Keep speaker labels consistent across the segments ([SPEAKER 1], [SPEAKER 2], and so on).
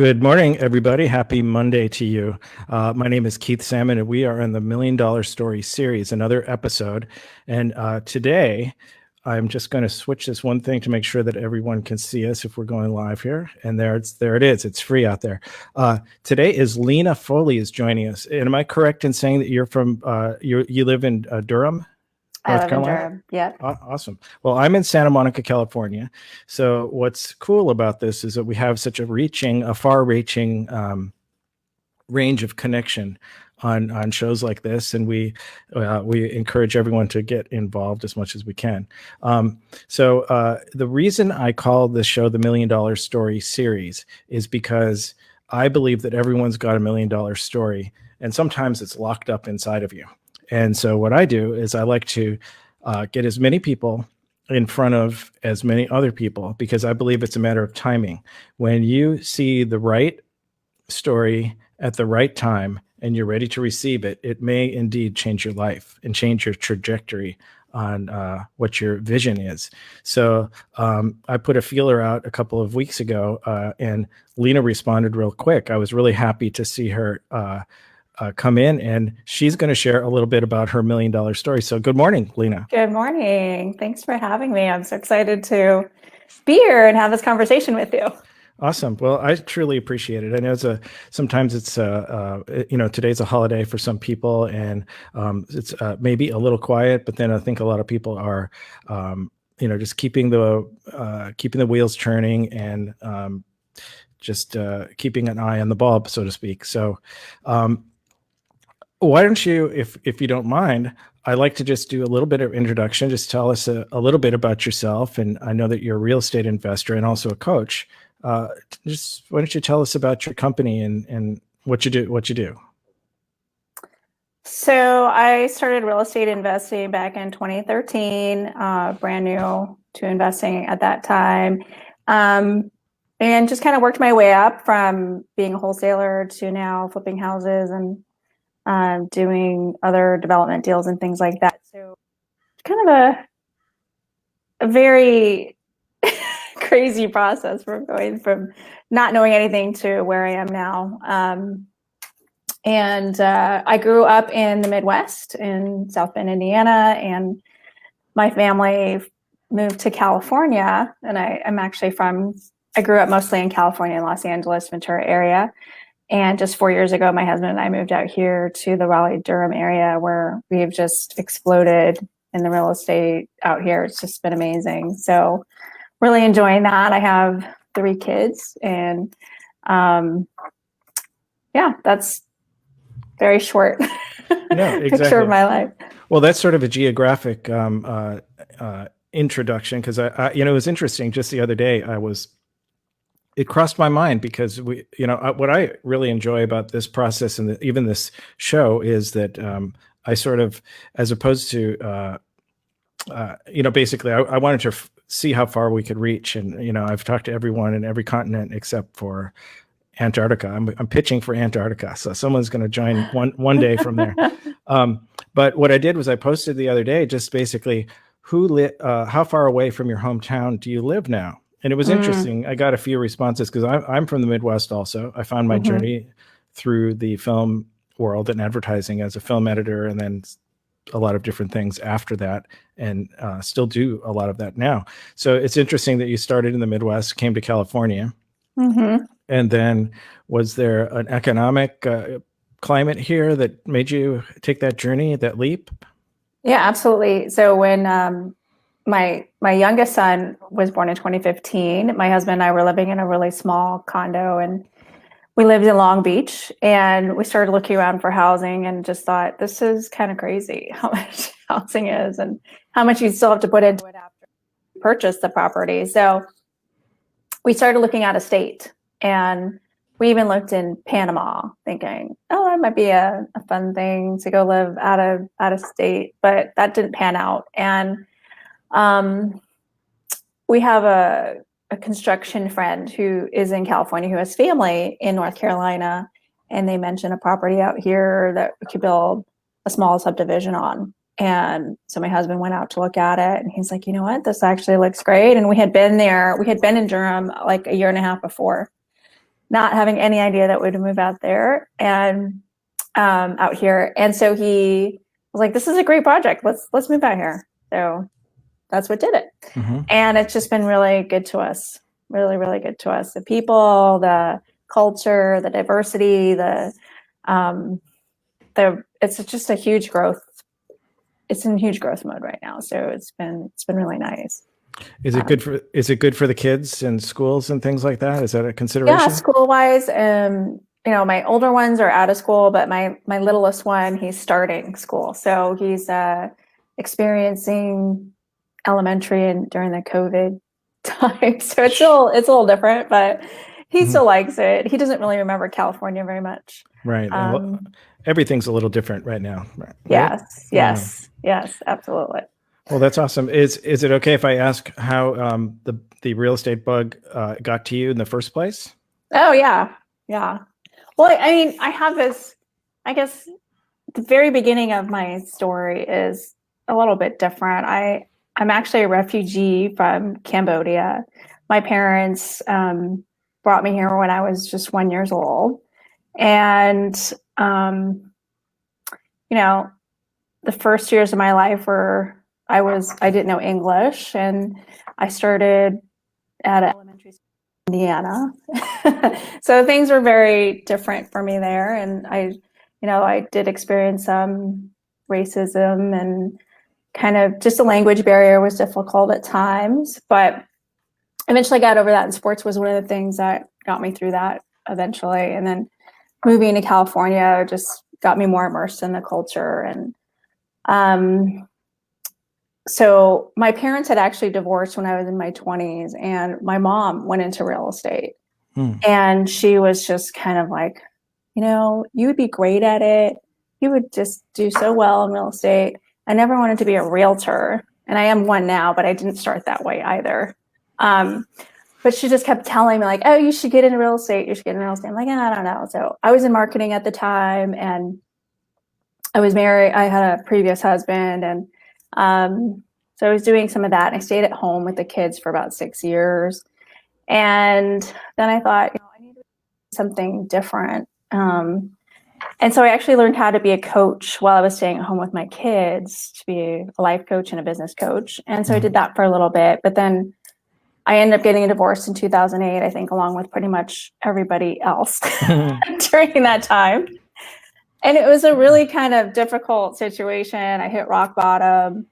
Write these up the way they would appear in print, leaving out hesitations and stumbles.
[SPEAKER 1] Good morning, everybody. Happy Monday to you. My name is Keith Salmon, and we are in the Million Dollar Story series, another episode. And today, I'm just going to switch this one thing to make sure that everyone can see us if we're going live here. And there it is. It's free out there. Today is Lena Foley is joining us. And am I correct in saying that you're from you live in Durham,
[SPEAKER 2] I
[SPEAKER 1] North
[SPEAKER 2] live in
[SPEAKER 1] Carolina?
[SPEAKER 2] Durham. Yep.
[SPEAKER 1] Awesome. Well, I'm in Santa Monica, California. So what's cool about this is that we have such a far-reaching range of connection on shows like this, and we encourage everyone to get involved as much as we can. So the reason I call this show the Million Dollar Story series is because I believe that everyone's got a $1 million story, and sometimes it's locked up inside of you. And so what I do is I like to get as many people in front of as many other people, because I believe it's a matter of timing. When you see the right story at the right time and you're ready to receive it, it may indeed change your life and change your trajectory on what your vision is. So I put a feeler out a couple of weeks ago, and Lena responded real quick. I was really happy to see her come in, and she's going to share a little bit about her $1 million story. So good morning, Lena.
[SPEAKER 2] Good morning. Thanks for having me. I'm so excited to be here and have this conversation with you.
[SPEAKER 1] Awesome. Well, I truly appreciate it. I know sometimes it's today's a holiday for some people, and it's maybe a little quiet, but then I think a lot of people are just keeping the wheels turning and just keeping an eye on the ball, so to speak. So why don't you, if you don't mind, I like to just do a little bit of introduction. Just tell us a little bit about yourself. And I know that you're a real estate investor and also a coach. Just why don't you tell us about your company and what you do?
[SPEAKER 2] So I started real estate investing back in 2013, brand new to investing at that time. And just kind of worked my way up from being a wholesaler to now flipping houses and doing other development deals and things like that. So kind of a very crazy process from going from not knowing anything to where I am now. I grew up in the Midwest in South Bend, Indiana, and my family moved to California. And I grew up mostly in California, Los Angeles, Ventura area. And just 4 years ago, my husband and I moved out here to the Raleigh-Durham area, where we've just exploded in the real estate out here. It's just been amazing. So really enjoying that. I have 3 kids, and that's very short picture of my life.
[SPEAKER 1] Well, that's sort of a geographic introduction, because it was interesting. Just the other day, it crossed my mind, because what I really enjoy about this process and even this show is that I sort of, as opposed to basically I wanted to see how far we could reach, and I've talked to everyone in every continent except for Antarctica. I'm pitching for Antarctica, so someone's going to join one day from there. But what I did was I posted the other day, just basically how far away from your hometown do you live now? And it was interesting. I got a few responses, because I'm from the Midwest also. I found my journey through the film world and advertising as a film editor, and then a lot of different things after that, and still do a lot of that now. So it's interesting that you started in the Midwest, came to California. And then was there an economic climate here that made you take that journey, that leap?
[SPEAKER 2] Yeah, absolutely. So when my youngest son was born in 2015, my husband and I were living in a really small condo, and we lived in Long Beach, and we started looking around for housing and just thought, this is kind of crazy how much housing is and how much you still have to put into it after you purchase the property. So we started looking out of state, and we even looked in Panama, thinking, oh, that might be a fun thing to go live out of state, but that didn't pan out. And we have a construction friend who is in California, who has family in North Carolina, and they mentioned a property out here that we could build a small subdivision on. And so my husband went out to look at it, and he's like, you know what, this actually looks great. And we had been in Durham like a year and a half before. not having any idea that we'd move out there and out here. And so he was like, this is a great project. Let's move out here. So that's what did it.
[SPEAKER 1] Mm-hmm.
[SPEAKER 2] And it's just been really good to us. Really, really good to us. The people, the culture, the diversity, it's just a huge growth. It's in huge growth mode right now. So it's been really nice.
[SPEAKER 1] Is it good for the kids and schools and things like that? Is that a consideration?
[SPEAKER 2] Yeah, school wise, my older ones are out of school, but my littlest one, he's starting school. So he's experiencing elementary and during the COVID time. So it's a little different, but he still likes it. He doesn't really remember California very much.
[SPEAKER 1] Right. Everything's a little different right now. Right?
[SPEAKER 2] Yes, absolutely.
[SPEAKER 1] Well, that's awesome. Is it okay if I ask how the real estate bug got to you in the first place?
[SPEAKER 2] Oh yeah. Well, I mean, I have this. I guess the very beginning of my story is a little bit different. I'm actually a refugee from Cambodia. My parents brought me here when I was just 1 year old, and the first years of my life were I didn't know English, and I started at elementary school in Indiana. So things were very different for me there, and I did experience some racism, and kind of just the language barrier was difficult at times, but eventually I got over that, and sports was one of the things that got me through that eventually. And then moving to California just got me more immersed in the culture. And so my parents had actually divorced when I was in my 20s, and my mom went into real estate. And she was just kind of like, you would be great at it. You would just do so well in real estate. I never wanted to be a realtor, and I am one now, but I didn't start that way either. But she just kept telling me like, oh, you should get into real estate. You should get into real estate. I'm like, I don't know. So I was in marketing at the time, and I was married. I had a previous husband, and so I was doing some of that. And I stayed at home with the kids for about 6 years. And then I thought, I need to do something different. And so I actually learned how to be a coach while I was staying at home with my kids, to be a life coach and a business coach. And so I did that for a little bit, but then I ended up getting a divorce in 2008, I think, along with pretty much everybody else during that time. And it was a really kind of difficult situation. I hit rock bottom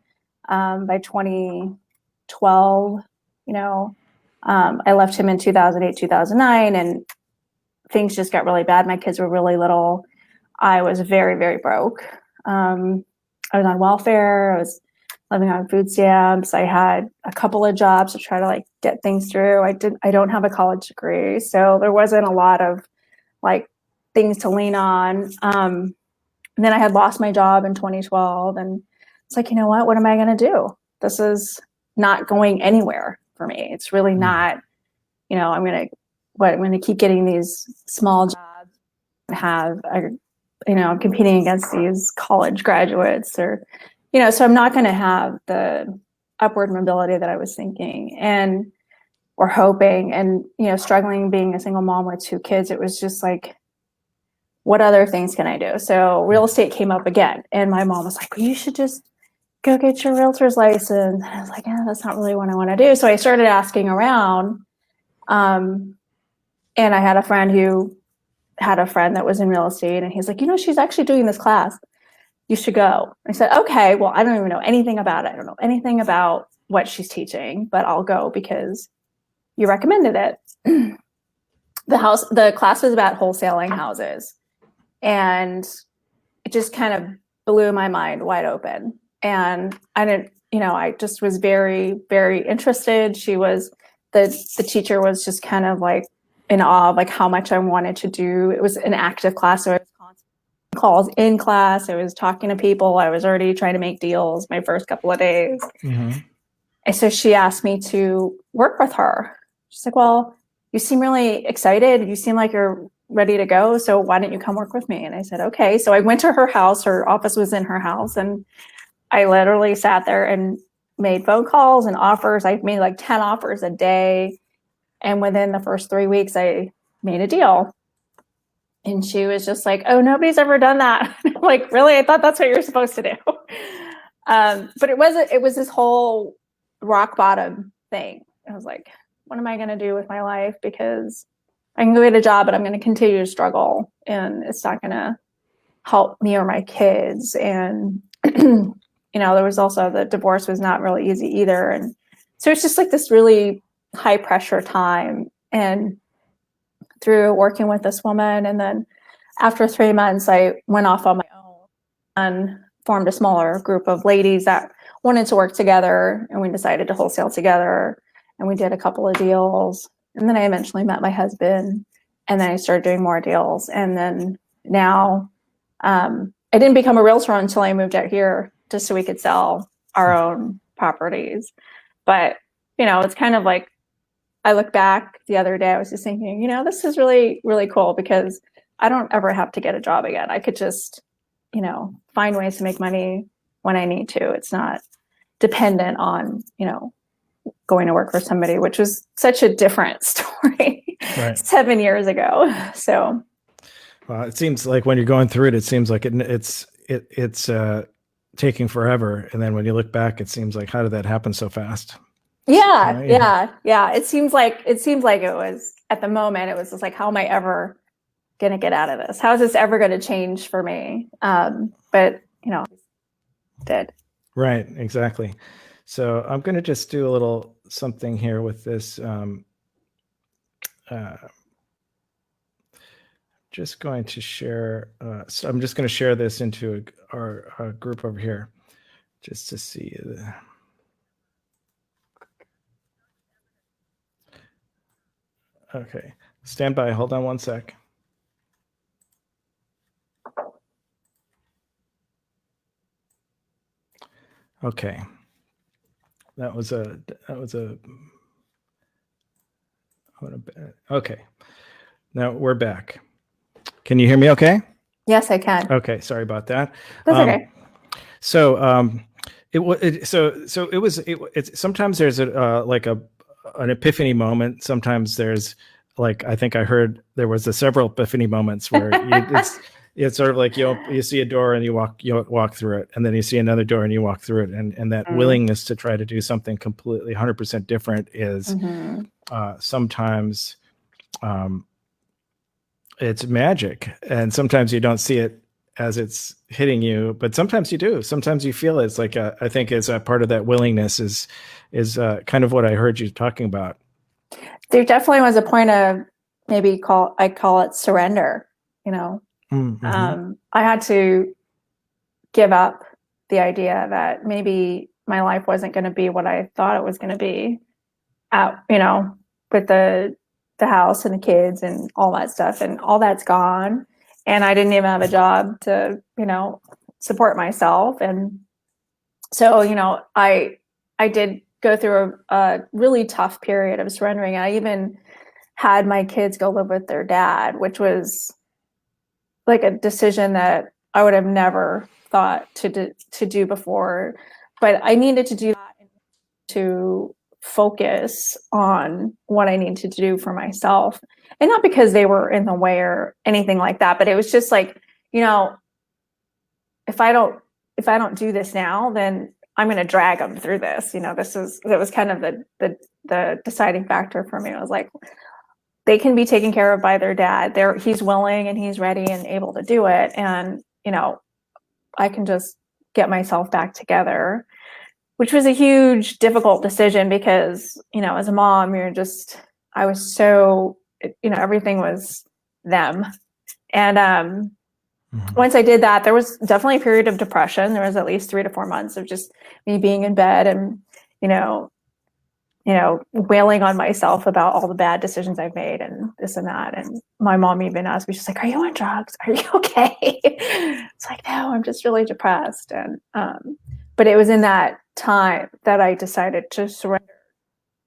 [SPEAKER 2] by 2012. I left him in 2008, 2009, and things just got really bad. My kids were really little. I was very, very broke. I was on welfare. I was living on food stamps. I had a couple of jobs to try to get things through. I don't have a college degree, so there wasn't a lot of things to lean on. And then I had lost my job in 2012, and it's like, what am I going to do? This is not going anywhere for me. It's really not, I'm going to keep getting these small jobs and I'm competing against these college graduates so I'm not going to have the upward mobility that I was thinking or hoping, and, struggling being a single mom with 2 kids. It was just like, what other things can I do? So real estate came up again, and my mom was like, well, you should just go get your realtor's license. And I was like, that's not really what I want to do. So I started asking around, and I had a friend who had a friend that was in real estate, and he's like, she's actually doing this class. You should go. I said, okay, well, I don't even know anything about it. I don't know anything about what she's teaching, but I'll go because you recommended it. The class was about wholesaling houses, and it just kind of blew my mind wide open. And I didn't, I just was very, very interested. The teacher was just kind of in awe of how much I wanted to do. It was an active class, so I was constantly calls in class. I was talking to people. I was already trying to make deals my first couple of days. Mm-hmm. And so she asked me to work with her. She's like, well, you seem really excited. You seem like you're ready to go. So why don't you come work with me? And I said, okay. So I went to her house. Her office was in her house. And I literally sat there and made phone calls and offers. I made 10 offers a day. And within the first 3 weeks, I made a deal. And she was just like, oh, nobody's ever done that. I'm like, really? I thought that's what you're supposed to do. But it was this whole rock bottom thing. I was like, what am I going to do with my life? Because I can go get a job, but I'm going to continue to struggle, and it's not going to help me or my kids. And, there was also, the divorce was not really easy either. And so it's just like this really high pressure time. And through working with this woman, and then after 3 months, I went off on my own and formed a smaller group of ladies that wanted to work together, and we decided to wholesale together, and we did a couple of deals. And then I eventually met my husband, and then I started doing more deals. And then now, I didn't become a realtor until I moved out here, just so we could sell our own properties. But, it's kind of like, I look back the other day, I was just thinking, this is really, really cool, because I don't ever have to get a job again. I could just, find ways to make money when I need to. It's not dependent on, going to work for somebody, which was such a different story
[SPEAKER 1] Right.
[SPEAKER 2] 7 years ago. So,
[SPEAKER 1] well, it seems like when you're going through it, it seems like it's taking forever. And then when you look back, it seems like, how did that happen so fast?
[SPEAKER 2] Yeah. It seems like it was, at the moment, it was just like, how am I ever going to get out of this? How is this ever going to change for me? But it did.
[SPEAKER 1] Right. Exactly. So I'm going to just do a little something here with this. Just going to share. So I'm just going to share this into our group over here, just to see. Okay, stand by. Hold on one sec. Okay, that was a. Okay, now we're back. Can you hear me? Okay.
[SPEAKER 2] Yes, I can.
[SPEAKER 1] Okay, sorry about that.
[SPEAKER 2] That's okay.
[SPEAKER 1] So it was sometimes there's an epiphany moment. Sometimes there's, like, I think I heard there was several epiphany moments where it's sort of like you see a door and you walk through it, and then you see another door and you walk through it, and that willingness to try to do something completely 100% different is sometimes it's magic, and sometimes you don't see it as it's hitting you, but sometimes you do. Sometimes you feel it. It's like I think as a part of that willingness is kind of what I heard you talking about.
[SPEAKER 2] There definitely was a point of I call it surrender. I had to give up the idea that maybe my life wasn't going to be what I thought it was going to be, with the house and the kids and all that stuff, and all that's gone. And I didn't even have a job to, support myself. And so, I did go through a really tough period of surrendering. I even had my kids go live with their dad, which was like a decision that I would have never thought to do before. But I needed to do that to focus on what I needed to do for myself. And not because they were in the way or anything like that, but it was just like, if I don't do this now, then I'm going to drag them through this. That was kind of the deciding factor for me. I was like, they can be taken care of by their dad. He's willing and he's ready and able to do it. And, I can just get myself back together, which was a huge, difficult decision because, as a mom, I was so, everything was them. And once I did that, there was definitely a period of depression. There was at least 3 to 4 months of just me being in bed and, wailing on myself about all the bad decisions I've made and this and that. And my mom even asked me, she's like, "Are you on drugs? Are you okay?" It's like, no, I'm just really depressed. And, but it was in that time that I decided to surrender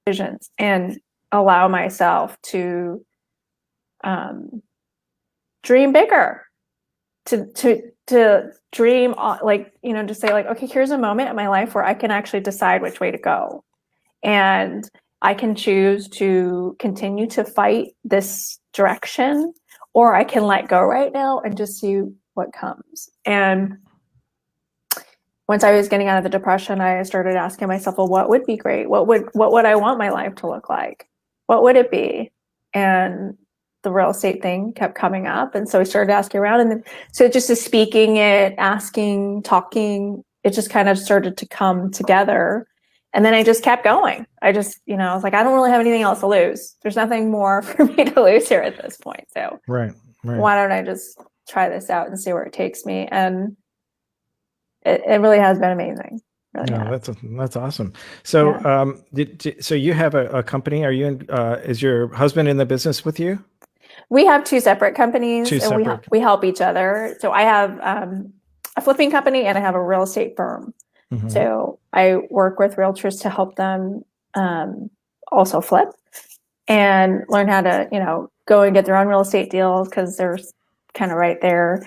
[SPEAKER 2] decisions and allow myself to dream bigger, to dream, to say like, okay, here's a moment in my life where I can actually decide which way to go. And I can choose to continue to fight this direction, or I can let go right now and just see what comes. And once I was getting out of the depression, I started asking myself, well, what would be great? What would I want my life to look like? What would it be? And the real estate thing kept coming up. And so I started asking around, and then, so just speaking it, asking, talking, it just kind of started to come together. And then I just kept going. I just, I was like, I don't really have anything else to lose. There's nothing more for me to lose here at this point. So
[SPEAKER 1] Right.
[SPEAKER 2] why don't I just try this out and see where it takes me? And it really has been amazing. Really
[SPEAKER 1] No,
[SPEAKER 2] has.
[SPEAKER 1] that's awesome. So, so you have a company. Are you in? Is your husband in the business with you?
[SPEAKER 2] We have two separate companies,
[SPEAKER 1] Two
[SPEAKER 2] and
[SPEAKER 1] separate.
[SPEAKER 2] we help each other. So I have a flipping company, and I have a real estate firm.
[SPEAKER 1] Mhm.
[SPEAKER 2] So I work with realtors to help them also flip and learn how to, go and get their own real estate deals, because they're kind of right there.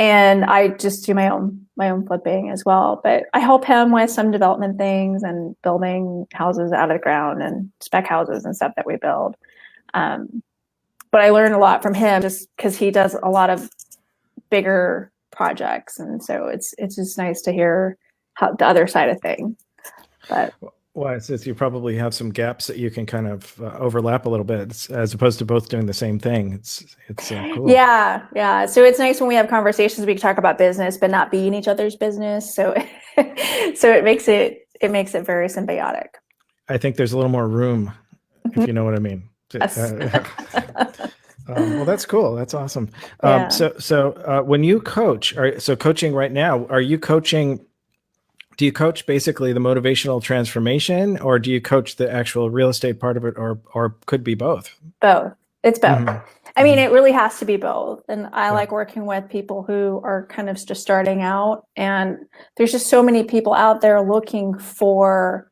[SPEAKER 2] And I just do my own flipping as well. But I help him with some development things and building houses out of the ground and spec houses and stuff that we build. But I learn a lot from him just because he does a lot of bigger projects, and so it's just nice to hear how the other side of things. But
[SPEAKER 1] well, it's you probably have some gaps that you can kind of overlap a little bit, as opposed to both doing the same thing. It's cool.
[SPEAKER 2] Yeah. So it's nice when we have conversations, we can talk about business, but not be in each other's business. So so it makes it very symbiotic.
[SPEAKER 1] I think there's a little more room, if you know what I mean.
[SPEAKER 2] Yes.
[SPEAKER 1] Well, that's cool. That's awesome.
[SPEAKER 2] Yeah.
[SPEAKER 1] So when you coach, coaching right now, are you coaching? Do you coach basically the motivational transformation, or do you coach the actual real estate part of it, or could be both?
[SPEAKER 2] Both. It's both.
[SPEAKER 1] Mhm.
[SPEAKER 2] I mean, it really has to be both. And I
[SPEAKER 1] Yeah.
[SPEAKER 2] like working with people who are kind of just starting out. And there's just so many people out there looking for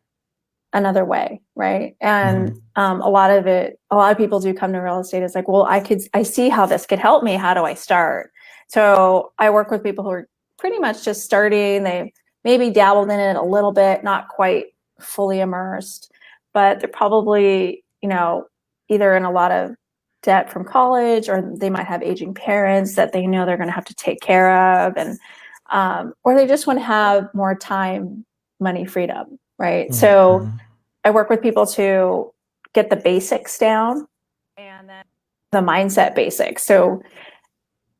[SPEAKER 2] another way, right? And a lot of people do come to real estate. It's like, well, I see how this could help me. How do I start? So I work with people who are pretty much just starting. They maybe dabbled in it a little bit, not quite fully immersed, but they're probably, either in a lot of debt from college, or they might have aging parents that they know they're going to have to take care of, and or they just want to have more time, money, freedom, right? So I work with people to get the basics down, and then the mindset basics. So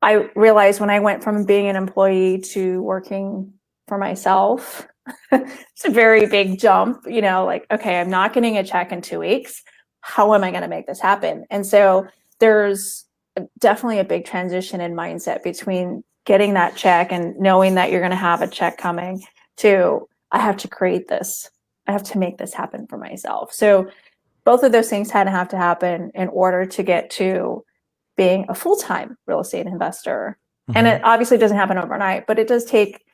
[SPEAKER 2] I realized when I went from being an employee to working for myself, it's a very big jump, like, okay, I'm not getting a check in 2 weeks. How am I going to make this happen? And so there's definitely a big transition in mindset between getting that check and knowing that you're going to have a check coming to, I have to create this. I have to make this happen for myself. So both of those things had to have to happen in order to get to being a full-time real estate investor. And it obviously doesn't happen overnight, but it does take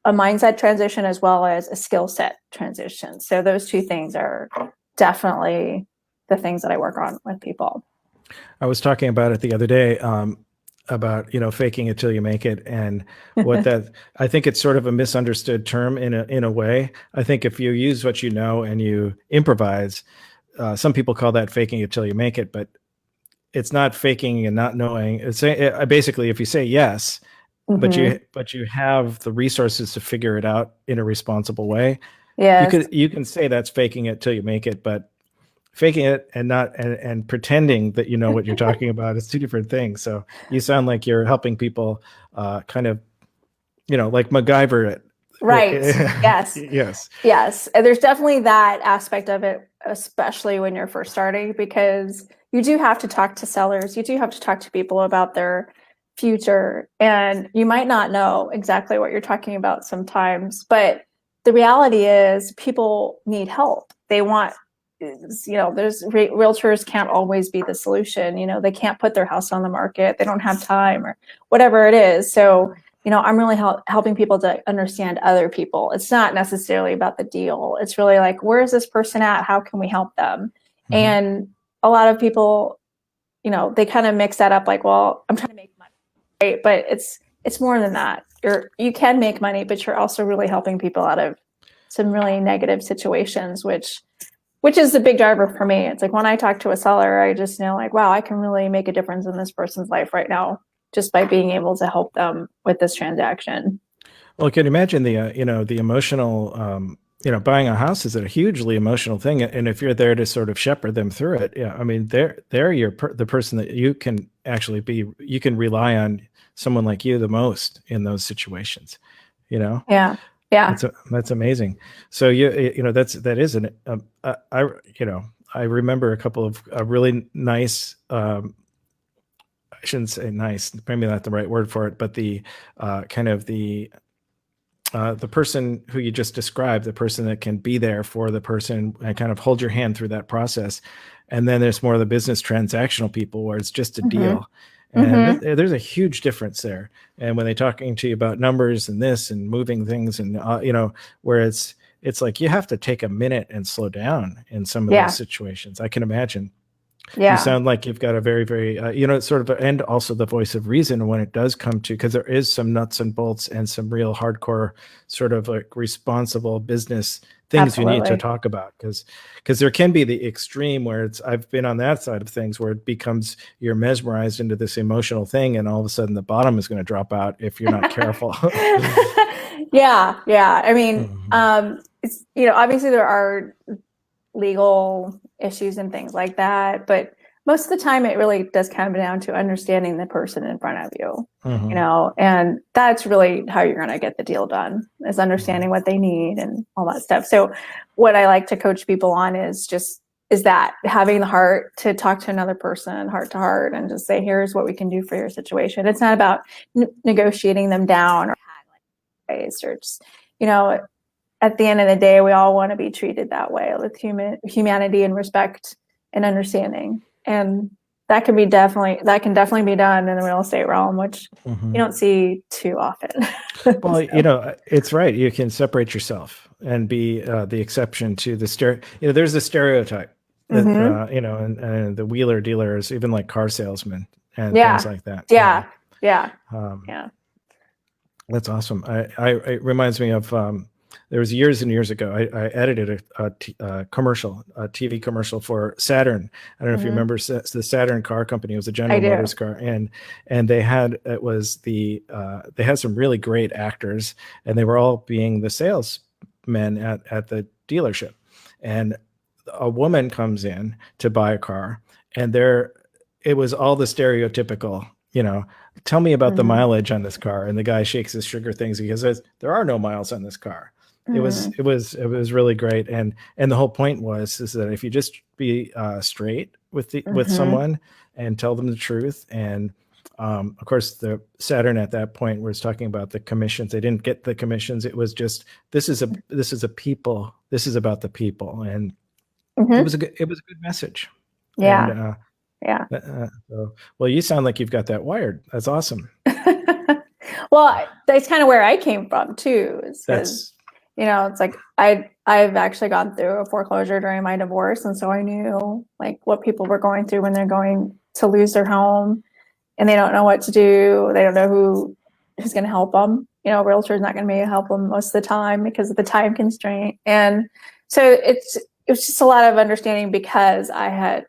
[SPEAKER 2] a mindset transition as well as a skill set transition. So those two things are definitely the things that I work on with people.
[SPEAKER 1] I was talking about it the other day, about faking it till you make it, and what that. I think it's sort of a misunderstood term in a way. I think if you use what you know and you improvise, some people call that faking it till you make it, but it's not faking and not knowing. It's basically, if you say yes, but you have the resources to figure it out in a responsible way.
[SPEAKER 2] Yes.
[SPEAKER 1] You can say that's faking it till you make it, but faking it and not and pretending that you know what you're talking about is two different things. So you sound like you're helping people kind of like MacGyver it.
[SPEAKER 2] Right. Yes. Yes. And there's definitely that aspect of it, especially when you're first starting, because you do have to talk to sellers. You do have to talk to people about their future, and you might not know exactly what you're talking about sometimes, but the reality is people need help. They want, there's realtors can't always be the solution. They can't put their house on the market. They don't have time or whatever it is. So, I'm really helping people to understand other people. It's not necessarily about the deal. It's really like, where is this person at? How can we help them? And a lot of people, they kind of mix that up like, well, I'm trying to make money. Right? But it's more than that. You can make money, but you're also really helping people out of some really negative situations, which which is the big driver for me. It's like when I talk to a seller, I just know like, wow, I can really make a difference in this person's life right now just by being able to help them with this transaction.
[SPEAKER 1] Well, I can imagine the emotional, buying a house is a hugely emotional thing, and if you're there to sort of shepherd them through it, yeah, I mean, they're the person that you can actually be, you can rely on someone like you the most in those situations, you know.
[SPEAKER 2] Yeah. Yeah.
[SPEAKER 1] That's amazing. So that is I remember a couple of really nice. I shouldn't say nice, maybe not the right word for it, but the kind of the person who you just described, the person that can be there for the person and kind of hold your hand through that process. And then there's more of the business transactional people where it's just a deal. And there's a huge difference there. And when they're talking to you about numbers and this and moving things and, where it's like you have to take a minute and slow down in some of those situations. I can imagine. You sound like you've got a very, very, sort of, and also the voice of reason when it does come to, because there is some nuts and bolts and some real hardcore sort of like responsible business things you need to talk about. Because there can be the extreme where I've been on that side of things where it becomes, you're mesmerized into this emotional thing and all of a sudden the bottom is going to drop out if you're not careful.
[SPEAKER 2] Yeah. I mean, it's, obviously there are legal issues and things like that, but most of the time it really does come down to understanding the person in front of you, and that's really how you're going to get the deal done, is understanding what they need and all that stuff. So what I like to coach people on is that having the heart to talk to another person heart to heart and just say, here's what we can do for your situation. It's not about negotiating them down or just, at the end of the day, we all want to be treated that way with humanity and respect and understanding. And that can definitely be done in the real estate realm, which you don't see too often.
[SPEAKER 1] Well, it's right. You can separate yourself and be the exception to the there's a stereotype that, and the wheeler dealers, even like car salesmen and things like that.
[SPEAKER 2] Yeah.
[SPEAKER 1] That's awesome. It reminds me of, there was years and years ago, I edited a commercial, a TV commercial for Saturn. I don't know if you remember the Saturn car company. It was a General Motors car, and they had they had some really great actors, and they were all being the salesmen at the dealership. And a woman comes in to buy a car, and it was all the stereotypical, tell me about the mileage on this car. And the guy shakes his sugar things. He says, there are no miles on this car. It was really great. And the whole point is that if you just be straight with someone and tell them the truth. And of course the Saturn at that point was talking about the commissions. They didn't get the commissions. It was just, this is about the people. And it was a good message.
[SPEAKER 2] Yeah.
[SPEAKER 1] And, well, you sound like you've got that wired. That's awesome.
[SPEAKER 2] Well, that's kind of where I came from too. It's like I've actually gone through a foreclosure during my divorce, and so I knew like what people were going through when they're going to lose their home, and they don't know what to do. They don't know who's going to help them. Realtor's not going to be able to help them most of the time because of the time constraint, and so it was just a lot of understanding because I had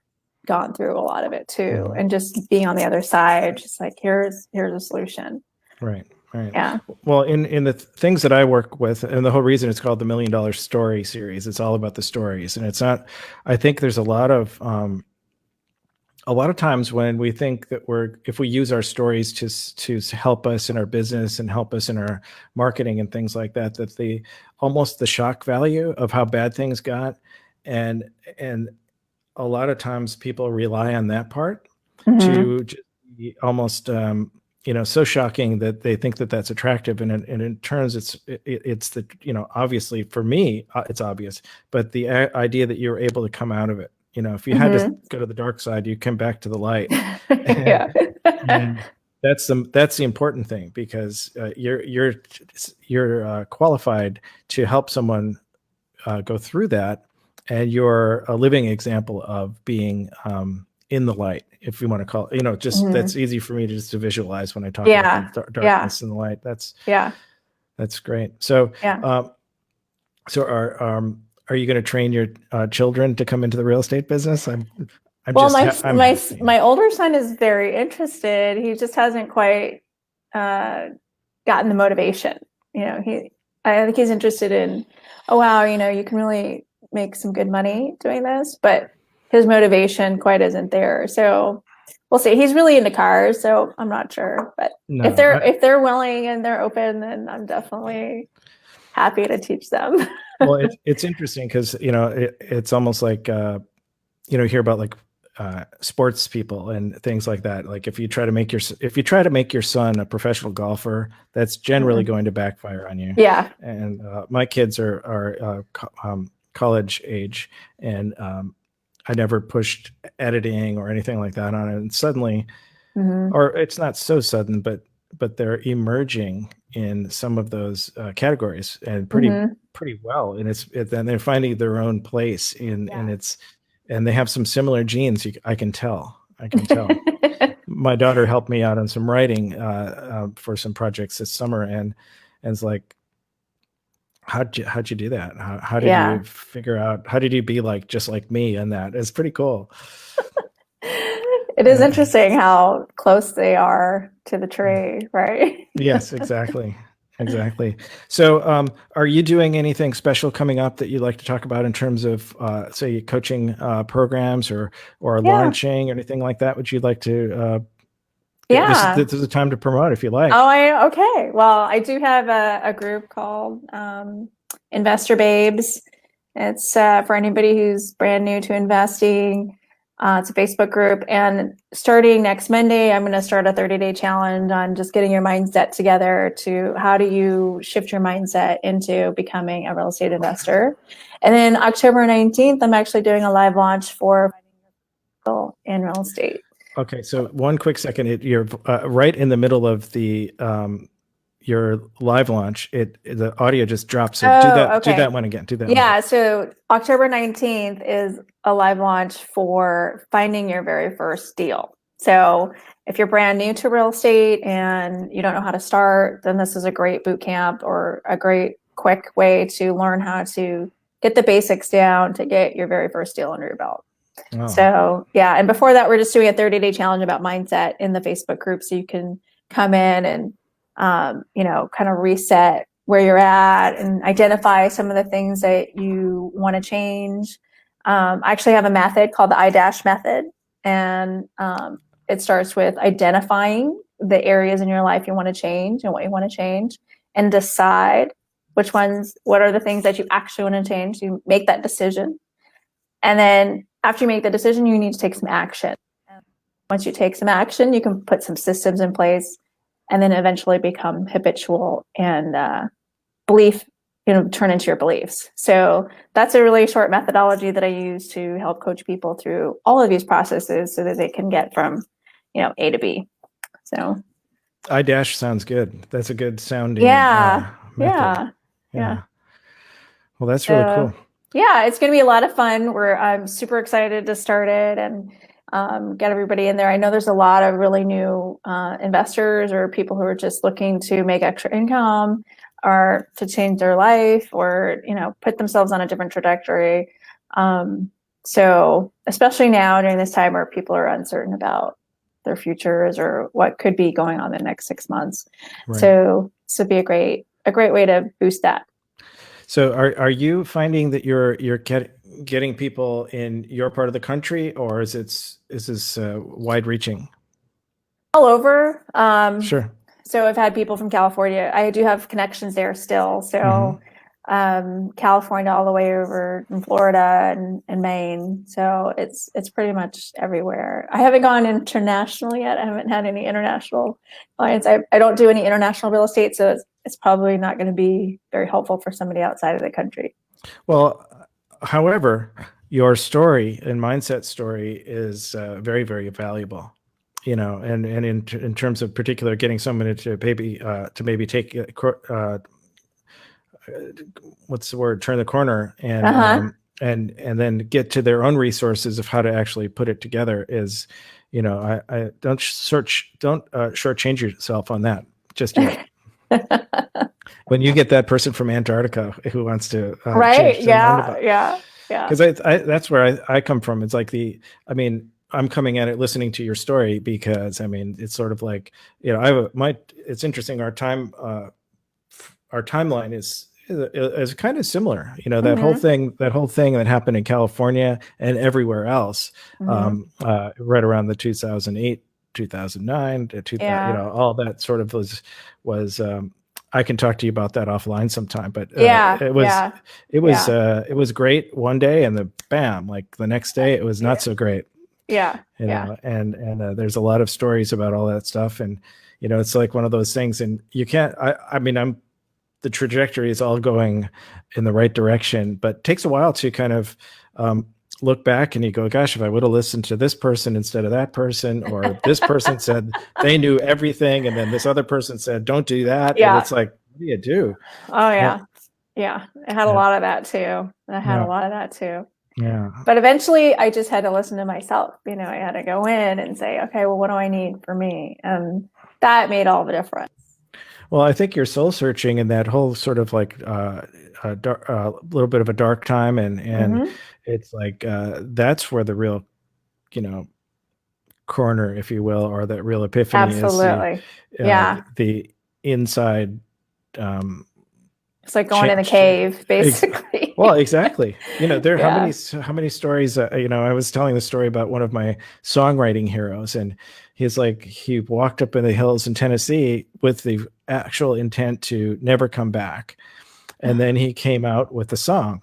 [SPEAKER 2] gone through a lot of it too, and just being on the other side, just like here's a solution. Right.
[SPEAKER 1] Yeah. Well, in the things that I work with, and the whole reason it's called the $1 Million Story series, it's all about the stories, and it's not. I think there's a lot of times when we think that if we use our stories to help us in our business and help us in our marketing and things like that, that almost the shock value of how bad things got, and a lot of times people rely on that part to just be almost so shocking that they think that that's attractive, and in turns it's the obviously for me it's obvious, but the idea that you're able to come out of it, if you had to go to the dark side, you come back to the light. And that's the important thing, because you're qualified to help someone go through that, and you're a living example of being in the light, if you want to call it, that's easy for me to visualize when I talk about the darkness and the light. That's great. So, are you going to train your children to come into the real estate business?
[SPEAKER 2] Well,
[SPEAKER 1] I'm happy.
[SPEAKER 2] my older son is very interested. He just hasn't quite gotten the motivation. I think he's interested in, oh wow, you can really make some good money doing this, but his motivation quite isn't there. So we'll see. He's really into cars, so I'm not sure. But
[SPEAKER 1] No,
[SPEAKER 2] if they're willing and they're open, then I'm definitely happy to teach them.
[SPEAKER 1] well, it's interesting because it's almost like hear about like sports people and things like that. Like if you try to make your son a professional golfer, that's generally going to backfire on you.
[SPEAKER 2] Yeah.
[SPEAKER 1] And my kids are college age, and I never pushed editing or anything like that on it. And suddenly, or it's not so sudden, but they're emerging in some of those categories and pretty well. And then they're finding their own place and they have some similar genes. I can tell. My daughter helped me out on some writing for some projects this summer, and it's like, how'd you do that? How did you figure out? How did you be like just like me? And that it's pretty cool.
[SPEAKER 2] It is interesting how close they are to the tree, right?
[SPEAKER 1] Yes, exactly. So, are you doing anything special coming up that you'd like to talk about in terms of, say, coaching programs or launching or anything like that? Would you like to? This is the time to promote if you like.
[SPEAKER 2] Oh, okay. Well, I do have a group called Investor Babes. It's for anybody who's brand new to investing. It's a Facebook group, and starting next Monday, I'm going to start a 30-day challenge on just getting your mindset together to how do you shift your mindset into becoming a real estate investor. And then October 19th, I'm actually doing a live launch for in real estate.
[SPEAKER 1] Okay, so one quick second. You're right in the middle of the your live launch. The audio just dropped. So do that one again.
[SPEAKER 2] So October 19th is a live launch for finding your very first deal. So if you're brand new to real estate and you don't know how to start, then this is a great boot camp or a great quick way to learn how to get the basics down to get your very first deal under your belt. Oh. So and before that, we're just doing a 30-day challenge about mindset in the Facebook group, so you can come in and kind of reset where you're at and identify some of the things that you want to change. I actually have a method called the I- method, and it starts with identifying the areas in your life you want to change and what you want to change, and decide what are the things that you actually want to change. You make that decision, and then after you make the decision, you need to take some action. Once you take some action, you can put some systems in place, and then eventually become habitual and turn into your beliefs. So that's a really short methodology that I use to help coach people through all of these processes so that they can get from, A to B. So
[SPEAKER 1] I- sounds good. That's a good sounding.
[SPEAKER 2] Yeah.
[SPEAKER 1] Well, that's really cool.
[SPEAKER 2] Yeah, it's going to be a lot of fun. I'm super excited to start it and get everybody in there. I know there's a lot of really new investors or people who are just looking to make extra income or to change their life or, put themselves on a different trajectory. So especially now during this time where people are uncertain about their futures or what could be going on in the next 6 months. Right. So this would be a great way to boost that.
[SPEAKER 1] So are you finding that you're getting people in your part of the country, or is this wide reaching?
[SPEAKER 2] All over.
[SPEAKER 1] Sure.
[SPEAKER 2] So I've had people from California. I do have connections there still. So California all the way over in Florida and Maine. So it's pretty much everywhere. I haven't gone international yet. I haven't had any international clients. I don't do any international real estate, so it's probably not going to be very helpful for somebody outside of the country.
[SPEAKER 1] Well, however, your story and mindset story is very, very valuable. And in terms of particular, getting someone to maybe take what's the word? Turn the corner and then get to their own resources of how to actually put it together is, I don't shortchange yourself on that just yet. When you get that person from Antarctica who wants to
[SPEAKER 2] Right.
[SPEAKER 1] change their mind
[SPEAKER 2] Yeah.
[SPEAKER 1] about,
[SPEAKER 2] Yeah. Yeah.
[SPEAKER 1] because I that's where I come from. It's like I mean, I'm coming at it listening to your story because I mean, it's sort of like, it's interesting. Our timeline is kind of similar.
[SPEAKER 2] Hmm.
[SPEAKER 1] That whole thing that happened in California and everywhere else,
[SPEAKER 2] Hmm.
[SPEAKER 1] right around the 2008, 2009 to 2000,
[SPEAKER 2] Yeah.
[SPEAKER 1] all that sort of was. I can talk to you about that offline sometime, but
[SPEAKER 2] Yeah. Yeah. Yeah.
[SPEAKER 1] it was great one day, and like the next day, it was not so great.
[SPEAKER 2] Yeah. Yeah.
[SPEAKER 1] And there's a lot of stories about all that stuff, and it's like one of those things, and you can't. I mean, the trajectory is all going in the right direction, but it takes a while to kind of look back and you go, gosh, if I would have listened to this person instead of that person, or this person said they knew everything, and then this other person said, don't do that. And
[SPEAKER 2] Yeah.
[SPEAKER 1] it's like, what do you do?
[SPEAKER 2] Oh
[SPEAKER 1] And,
[SPEAKER 2] yeah. Yeah. I had a
[SPEAKER 1] yeah,
[SPEAKER 2] lot of that too. I had a
[SPEAKER 1] yeah,
[SPEAKER 2] lot of that too.
[SPEAKER 1] yeah.
[SPEAKER 2] But eventually I just had to listen to myself. I had to go in and say, okay, well, what do I need for me? And that made all the difference.
[SPEAKER 1] Well, I think you're soul searching in that whole sort of like a little bit of a dark time, and
[SPEAKER 2] Hmm.
[SPEAKER 1] it's like that's where the real, you know, corner, if you will, or that real epiphany is
[SPEAKER 2] Absolutely.
[SPEAKER 1] uh,
[SPEAKER 2] Yeah.
[SPEAKER 1] the inside um,
[SPEAKER 2] It's like going in the
[SPEAKER 1] change.
[SPEAKER 2] cave, basically.
[SPEAKER 1] Well, exactly. There
[SPEAKER 2] Yeah.
[SPEAKER 1] how many stories. I was telling the story about one of my songwriting heroes, and he's like he walked up in the hills in Tennessee with the actual intent to never come back, and then he came out with a song.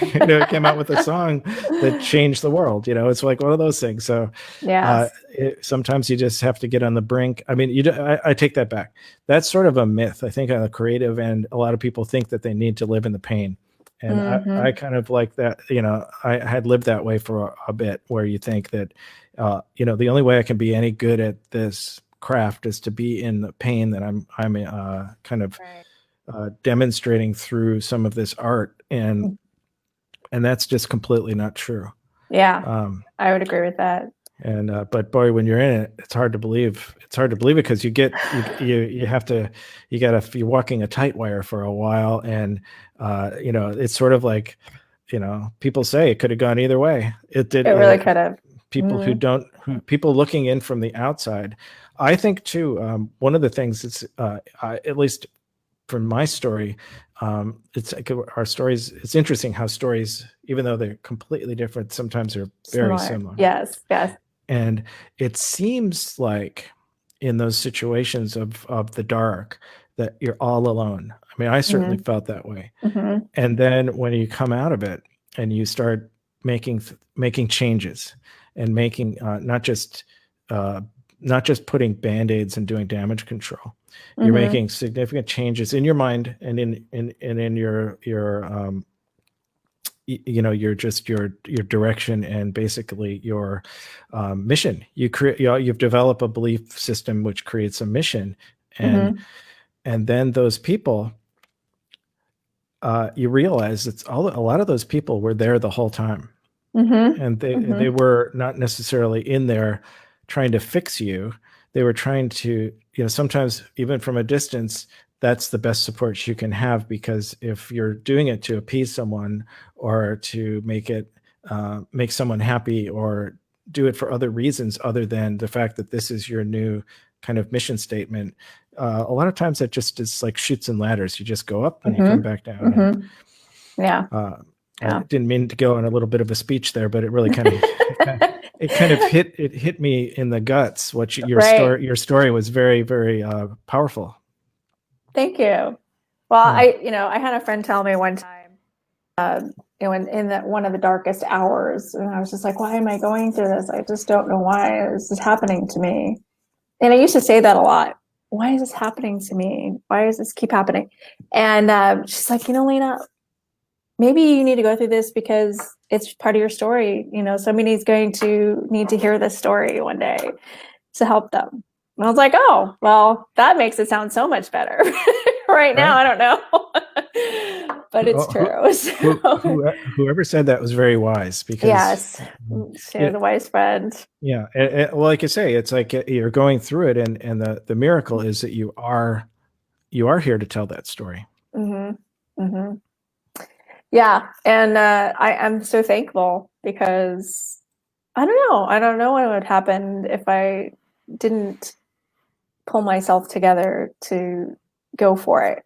[SPEAKER 1] He came out with a song that changed the world. It's like one of those things. So
[SPEAKER 2] Yes.
[SPEAKER 1] sometimes you just have to get on the brink. I mean, I take that back. That's sort of a myth. I think on the creative end, a lot of people think that they need to live in the pain. And I
[SPEAKER 2] Hmm.
[SPEAKER 1] kind of like that. I had lived that way for a bit, where you think that, the only way I can be any good at this craft is to be in the pain that I'm kind of
[SPEAKER 2] Right.
[SPEAKER 1] demonstrating through some of this art, and that's just completely not true.
[SPEAKER 2] Yeah,
[SPEAKER 1] Um,
[SPEAKER 2] I would agree with that.
[SPEAKER 1] and but boy, when you're in it, it's hard to believe. It's hard to believe it, because you have to, you're walking a tight wire for a while, and it's sort of like, people say it could have gone either way. It did.
[SPEAKER 2] It really could have.
[SPEAKER 1] People
[SPEAKER 2] Hmm.
[SPEAKER 1] people looking in from the outside, I think too. One of the things that's at least from my story, it's like our stories. It's interesting how stories, even though they're completely different, sometimes are very
[SPEAKER 2] Similar.
[SPEAKER 1] similar.
[SPEAKER 2] Yes. Yes.
[SPEAKER 1] And it seems like in those situations of the dark, that you're all alone. I mean, I certainly
[SPEAKER 2] Hmm.
[SPEAKER 1] felt that way.
[SPEAKER 2] Hmm.
[SPEAKER 1] And then when you come out of it and you start making changes, and making uh, not just putting band-aids and doing damage control, you're
[SPEAKER 2] Hmm.
[SPEAKER 1] making significant changes in your mind, and in your your direction, and basically your mission. You've developed a belief system which creates a mission, and
[SPEAKER 2] Hmm.
[SPEAKER 1] then those people, you realize a lot of those people were there the whole time,
[SPEAKER 2] Hmm.
[SPEAKER 1] and they
[SPEAKER 2] Hmm.
[SPEAKER 1] were not necessarily in there trying to fix you. They were trying to, sometimes even from a distance, that's the best support you can have, because if you're doing it to appease someone, or to make someone happy, or do it for other reasons other than the fact that this is your new kind of mission statement, a lot of times that just is like chutes and ladders. You just go up and you
[SPEAKER 2] Hmm.
[SPEAKER 1] come back down. And
[SPEAKER 2] Hmm. Yeah.
[SPEAKER 1] uh, I
[SPEAKER 2] Yeah.
[SPEAKER 1] didn't mean to go on a little bit of a speech there, but it really kind of it hit me in the guts.
[SPEAKER 2] Right.
[SPEAKER 1] Your story was very, very powerful.
[SPEAKER 2] Thank you. Well,
[SPEAKER 1] Yeah,
[SPEAKER 2] I had a friend tell me one time, in one of the darkest hours, and I was just like, why am I going through this? I just don't know why this is happening to me. And I used to say that a lot. Why is this happening to me? Why does this keep happening? And she's like, Lena, maybe you need to go through this because it's part of your story. Somebody's going to need to hear this story one day to help them. And I was like, oh, well, that makes it sound so much better. Right now,
[SPEAKER 1] right.
[SPEAKER 2] I don't know, but it's
[SPEAKER 1] Who,
[SPEAKER 2] true. So,
[SPEAKER 1] whoever said that was very wise, because
[SPEAKER 2] yes, share the
[SPEAKER 1] it,
[SPEAKER 2] wise friend.
[SPEAKER 1] yeah. Well, like I say, it's like you're going through it, and the miracle is that you are you are here to tell that story.
[SPEAKER 2] Mm-hmm. Mm-hmm. Yeah. And I'm so thankful because I don't know what would happen if I didn't pull myself together to go for it.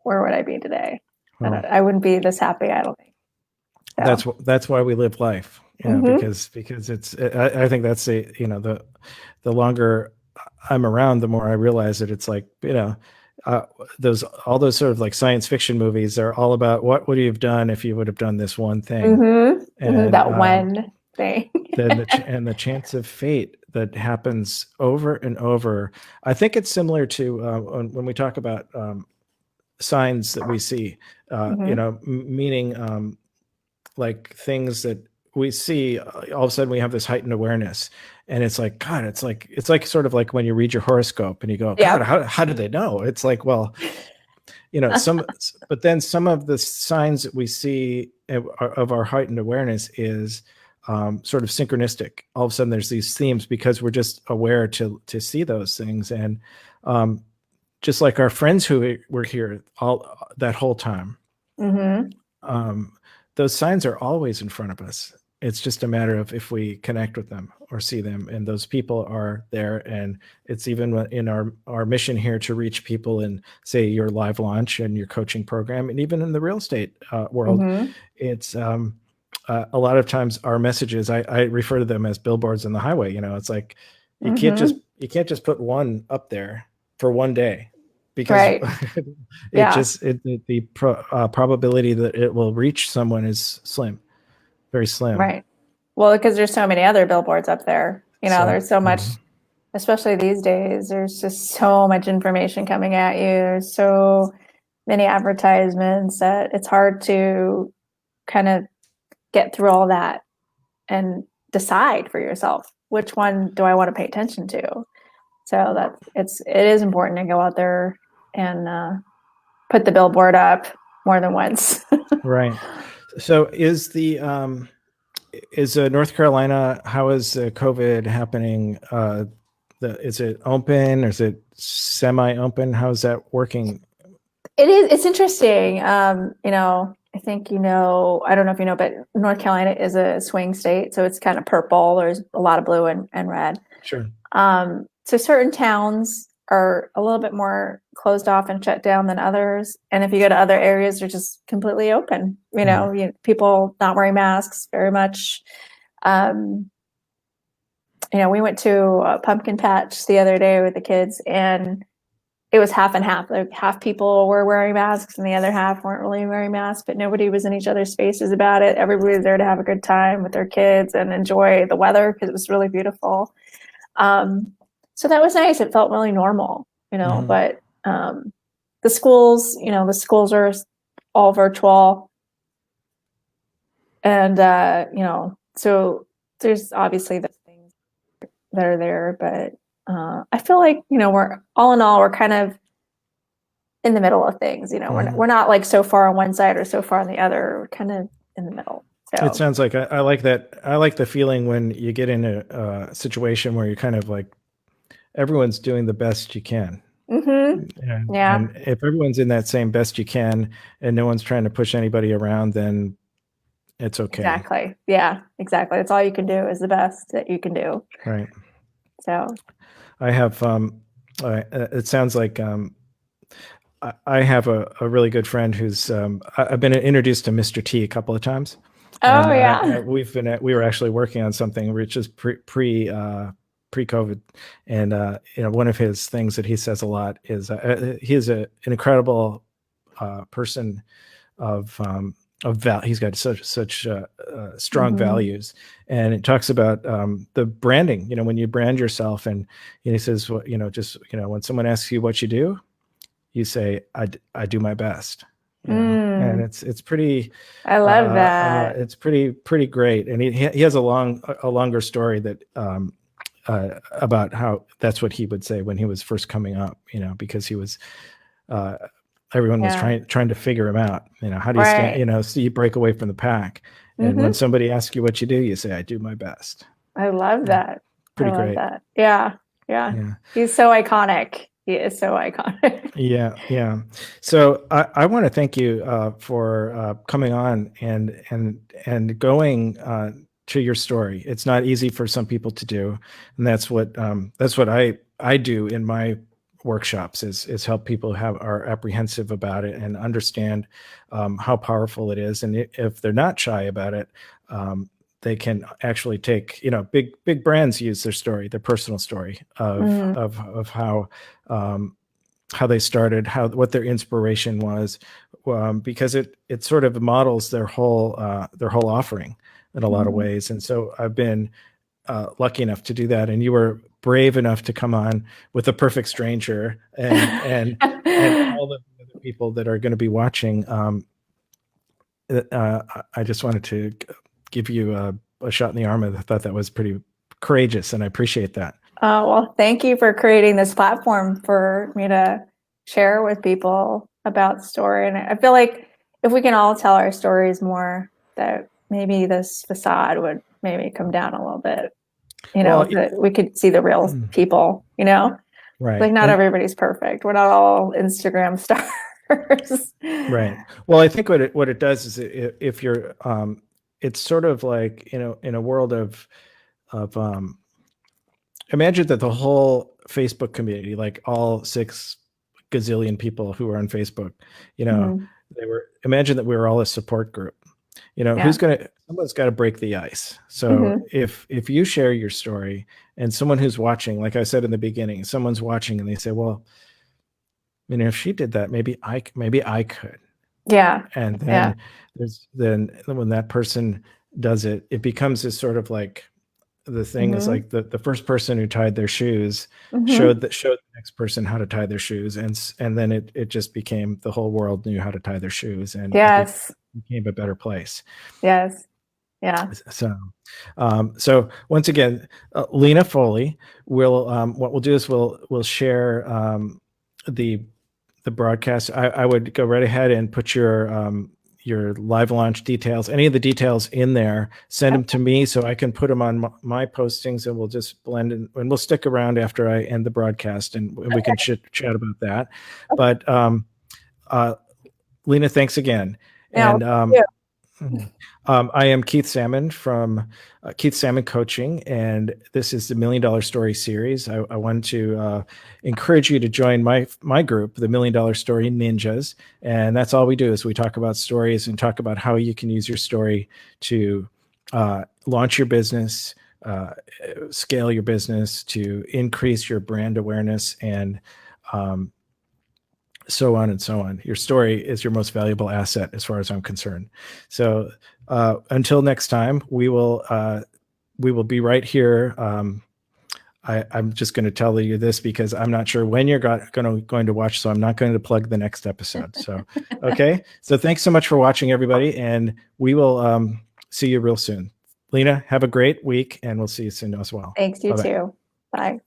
[SPEAKER 2] Where would I be today?
[SPEAKER 1] Well,
[SPEAKER 2] I wouldn't be this happy, I don't think. So.
[SPEAKER 1] that's why we live life,
[SPEAKER 2] Mm-hmm.
[SPEAKER 1] because it's, I think that's the longer I'm around, the more I realize that it's like, all those sort of like science fiction movies are all about what would you have done if you would have done this one thing.
[SPEAKER 2] Mm-hmm. Mm-hmm.
[SPEAKER 1] And
[SPEAKER 2] That one thing.
[SPEAKER 1] then the chance of fate that happens over and over. I think it's similar to when we talk about signs that we see,
[SPEAKER 2] Mm-hmm.
[SPEAKER 1] meaning like things that we see. All of a sudden we have this heightened awareness, and it's like, God, it's like sort of like when you read your horoscope and you go, God,
[SPEAKER 2] Yeah.
[SPEAKER 1] how do they know? It's like, well, but then some of the signs that we see of our heightened awareness is sort of synchronistic. All of a sudden there's these themes because we're just aware to see those things. And just like our friends who were here all that whole time,
[SPEAKER 2] Mm-hmm.
[SPEAKER 1] those signs are always in front of us. It's just a matter of if we connect with them or see them, and those people are there. And it's even in our mission here to reach people in, say, your live launch and your coaching program, and even in the real estate world.
[SPEAKER 2] Mm-hmm.
[SPEAKER 1] It's a lot of times our messages, I refer to them as billboards on the highway. It's like you
[SPEAKER 2] Mm-hmm.
[SPEAKER 1] can't just put one up there for one day, because
[SPEAKER 2] Right. Yeah.
[SPEAKER 1] the probability that it will reach someone is slim, very slim.
[SPEAKER 2] Right. Well, because there's so many other billboards up there.
[SPEAKER 1] So
[SPEAKER 2] There's so much,
[SPEAKER 1] mhm.
[SPEAKER 2] especially these days, there's just so much information coming at you. There's so many advertisements that it's hard to kind of get through all that and decide for yourself which one do I want to pay attention to. So it is important to go out there and put the billboard up more than once.
[SPEAKER 1] Right. So is North Carolina, how is COVID happening? Is it open, or is it semi-open? How's that working?
[SPEAKER 2] It is. It's interesting. I think I don't know if you know, but North Carolina is a swing state, so it's kind of purple. There's a lot of blue and red.
[SPEAKER 1] Sure.
[SPEAKER 2] So certain towns are a little bit more closed off and shut down than others. And if you go to other areas, they're just completely open. People not wearing masks very much. We went to a pumpkin patch the other day with the kids, and it was half and half. Like half people were wearing masks and the other half weren't really wearing masks, but nobody was in each other's faces about it. Everybody was there to have a good time with their kids and enjoy the weather because it was really beautiful. So that was nice. It felt really normal,
[SPEAKER 1] Mhm.
[SPEAKER 2] but the schools are all virtual. And, so there's obviously the things that are there, but I feel like, we're all in all, we're kind of in the middle of things. We're not like so far on one side or so far on the other. We're kind of in the middle.
[SPEAKER 1] It
[SPEAKER 2] So,
[SPEAKER 1] sounds like I like that. I like the feeling when you get in a situation where you're kind of like everyone's doing the best you can.
[SPEAKER 2] yeah,
[SPEAKER 1] And if everyone's in that same best you can and no one's trying to push anybody around, then it's okay.
[SPEAKER 2] exactly. Yeah, exactly. That's all you can do is the best that you can do.
[SPEAKER 1] Right.
[SPEAKER 2] So,
[SPEAKER 1] I have, it sounds like I have a really good friend who's, I've been introduced to Mr. T a couple of times.
[SPEAKER 2] oh
[SPEAKER 1] And
[SPEAKER 2] yeah.
[SPEAKER 1] we were actually working on something which is pre-COVID. And, one of his things that he says a lot is he is an incredible person of he's got such strong values, and it talks about the branding. When you brand yourself, and he says, well, just when someone asks you what you do, you say, I do my best. And it's pretty.
[SPEAKER 2] I love that.
[SPEAKER 1] It's pretty great, and he has a longer story that about how that's what he would say when he was first coming up. Because he was. Everyone was
[SPEAKER 2] Yeah.
[SPEAKER 1] trying to figure him out. How do you
[SPEAKER 2] Right.
[SPEAKER 1] stand? So you break away from the pack, and when somebody asks you what you do, you say, "I do my best."
[SPEAKER 2] I love that.
[SPEAKER 1] Pretty
[SPEAKER 2] I love
[SPEAKER 1] great.
[SPEAKER 2] that. Yeah. Yeah.
[SPEAKER 1] Yeah.
[SPEAKER 2] He's so iconic. He is so iconic.
[SPEAKER 1] Yeah. So I want to thank you for coming on and going to your story. It's not easy for some people to do, and that's what I do in my workshops is help people are apprehensive about it and understand how powerful it is, and if they're not shy about it. They can actually take, big brands use their story, their personal story of how they started, what their inspiration was, because it sort of models their whole offering in a lot of ways. And so I've been lucky enough to do that, and you were brave enough to come on with a perfect stranger and all the other people that are going to be watching. I just wanted to give you a shot in the arm. I thought that was pretty courageous, and I appreciate that.
[SPEAKER 2] Well, thank you for creating this platform for me to share with people about story. And I feel like if we can all tell our stories more, that maybe this facade would maybe come down a little bit. That we could see the real people,
[SPEAKER 1] Right.
[SPEAKER 2] Like not everybody's perfect. We're not all Instagram stars.
[SPEAKER 1] Right. Well, I think what it does is if you're, it's sort of like, in a world of imagine that the whole Facebook community, like all 6 gazillion people who are on Facebook, imagine that we were all a support group. Someone's got to break the ice. So if you share your story and someone who's watching, like I said in the beginning, someone's watching and they say, well, if she did that, maybe I could.
[SPEAKER 2] Yeah.
[SPEAKER 1] And then then when that person does it, it becomes this sort of like, the thing is like the first person who tied their shoes showed the next person how to tie their shoes, and then it just became the whole world knew how to tie their shoes, and it became a better place.
[SPEAKER 2] Yes. Yeah.
[SPEAKER 1] So once again, Lena Foley will what we'll do is we'll share the broadcast. I would go right ahead and put your live launch details, any of the details in there, send them to me so I can put them on my postings, and we'll just blend in, and we'll stick around after I end the broadcast, and we can chat about that. But Lena, thanks again. And I am Keith Salmon from Keith Salmon Coaching, and this is the $1 Million Story series. I want to encourage you to join my group, the $1 Million Story Ninjas, and that's all we do is we talk about stories and talk about how you can use your story to launch your business, scale your business, to increase your brand awareness, and so on and so on. Your story is your most valuable asset as far as I'm concerned. So until next time, we will be right here. I'm just going to tell you this because I'm not sure when you're going to watch, so I'm not going to plug the next episode. So, okay. So thanks so much for watching, everybody, and we will see you real soon. Lena, have a great week, and we'll see you soon as well.
[SPEAKER 2] Thanks, you
[SPEAKER 1] Bye-bye.
[SPEAKER 2] too. Bye.